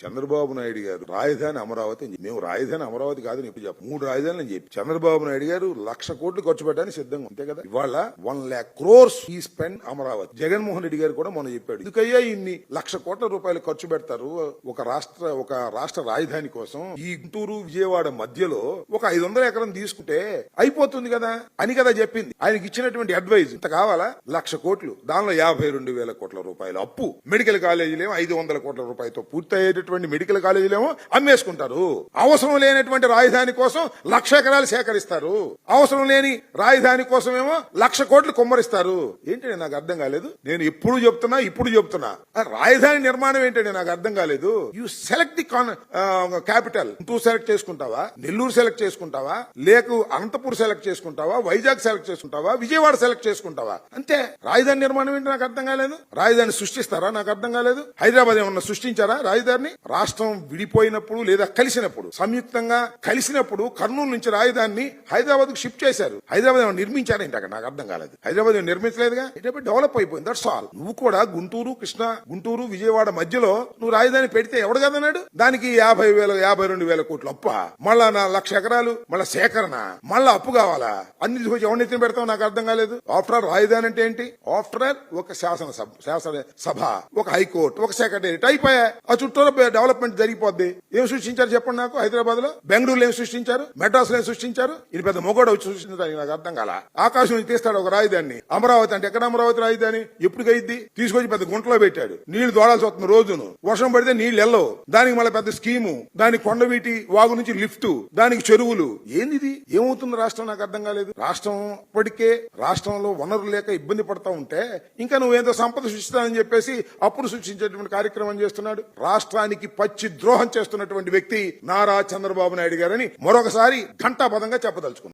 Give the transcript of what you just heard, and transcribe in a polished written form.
చంద్రబాబు నాయుడు గారు రాజధాని అమరావతి అని మేము రాజధాని అమరావతి కాదని ఇప్పుడు చెప్పు 3 రాజధానులు అని చెప్పి చంద్రబాబు నాయుడు గారు 1,00,000 కోట్లు ఖర్చు పెట్టడానికి సిద్ధంగా అంతే కదా. ఇవాళ 1,00,000 crores ఈ స్పెండ్ అమరావతి. జగన్మోహన్ రెడ్డి గారు కూడా మొన్న చెప్పాడు ఎందుకయ్యా ఇన్ని 1,00,000 కోట్ల రూపాయలు ఖర్చు పెడతారు ఒక రాష్ట్ర రాజధాని కోసం ఈ గుంటూరు విజయవాడ మధ్యలో ఒక 500 ఎకరం తీసుకుంటే అయిపోతుంది కదా అని కదా చెప్పింది. ఆయనకి ఇచ్చినటువంటి అడ్వైజ్ ఇంత కావాలా 1,00,000 కోట్లు దానిలో 52,000 కోట్ల రూపాయలు అప్పు. మెడికల్ కాలేజీలేమో 500 కోట్ల రూపాయలతో పూర్తయ్యేటటువంటి మెడికల్ కాలేజీలేమో అమ్మేసుకుంటారు. అవసరం లేనటువంటి రాజధాని కోసం 1,00,000 ఎకరాలు సేకరిస్తారు. అవసరం లేని రాజధాని కోసమేమో 1,00,000 కోట్లు కుమ్మరిస్తారు. ఏంటంటే నాకు అర్థం కాలేదు. నేను ఇప్పుడు చెప్తున్నా రాజధాని నిర్మాణం ఏంటంటే నాకు అర్థం కాలేదు. You select the capital. Guntur select చేసుకుంటావా, నెల్లూరు సెలెక్ట్ చేసుకుంటావా, లేక అనంతపూర్ సెలెక్ట్ చేసుకుంటావా, వైజాగ్ సెలెక్ట్ చేసుకుంటావా, విజయవాడ సెలెక్ట్ చేసుకుంటావా, అంతే. రాజధాని నిర్మాణం ఏంటి నాకు అర్థం కాలేదు. రాజధాని సృష్టిస్తారా నాకు అర్థం కాలేదు. హైదరాబాద్ ఏమన్నా సృష్టించారా రాజధాని? రాష్ట్రం విడిపోయినప్పుడు లేదా కలిసినప్పుడు సంయుక్తంగా కలిసినప్పుడు కర్నూలు నుంచి రాజధానిని హైదరాబాద్ కు షిఫ్ట్ చేశారు. హైదరాబాద్ ఏమన్నా నిర్మించారేంటి అక్కడ నాకు అర్థం కాలేదు. హైదరాబాద్ నిర్మించలేదుగా. ఇటు డెవలప్ అయిపోయింది. That's all. నువ్వు కూడా గుంటూరు విజయవాడ మధ్యలో నువ్వు రాజధాని పెడితే ఎవడు కదన్నాడు? దానికి 52,000 కోట్లు అప్ప, మళ్ళా 1,00,000 ఎకరాలు మళ్ళా సేకరణ, మళ్ళా అప్పు కావాలా? అన్ని తీసుకొచ్చి ఎవరినెత్తిన పెడతావు నాకు అర్థం కాలేదు. ఆఫ్టర్ ఆల్ రాజధాని అంటే ఏంటి? ఆఫ్టర్ ఆల్ ఒక శాసనసభ, ఒక హైకోర్టు, ఒక సెక్రటరీ అయిపోయా. ఆ చుట్టూ డెవలప్మెంట్ జరిగిపోద్ది. ఏం సృష్టించారు చెప్పండి నాకు? హైదరాబాద్ లో, బెంగళూరులో ఏం సృష్టించారు, మెడ్రాస్ లో ఏం సృష్టించారు? ఇది పెద్ద మొగోడ వచ్చి సృష్టించడానికి నాకు అర్థం కాల. ఆకాశం నుంచి తీస్తాడు ఒక రాజధాని. అమరావతి అంటే ఎక్కడ అమరావతి రాజధాని? ఎప్పుడు అయింది? తీసుకొచ్చి పెద్ద గుంటలో పెట్టాడు. నీళ్లు దోడాల్సి వస్తుంది రోజును. వర్షం పడితే నీళ్లు ఎల్లవు. దానికి మళ్ళీ పెద్ద స్కీము, దానికి కొండవీటి వాగు నుంచి లిఫ్ట్, దానికి చెరువులు. ఏంది? ఏమవుతుంది రాష్ట్రం నాకు అర్థం కాలేదు. రాష్ట్రం ఇప్పటికే రాష్ట్రంలో వనరులు లేక ఇబ్బంది పడతా ఉంటే ఇంకా నువ్వేంతో సంపద సృష్టిస్తానని చెప్పేసి అప్పుడు సృష్టించేటువంటి కార్యక్రమం చేస్తున్నాడు. రాష్ట్రానికి పచ్చి ద్రోహం చేస్తున్నటువంటి వ్యక్తి నారా చంద్రబాబు నాయుడు గారని మరొకసారి ఘంటాపథంగా చెప్పదలుచుకున్నాను.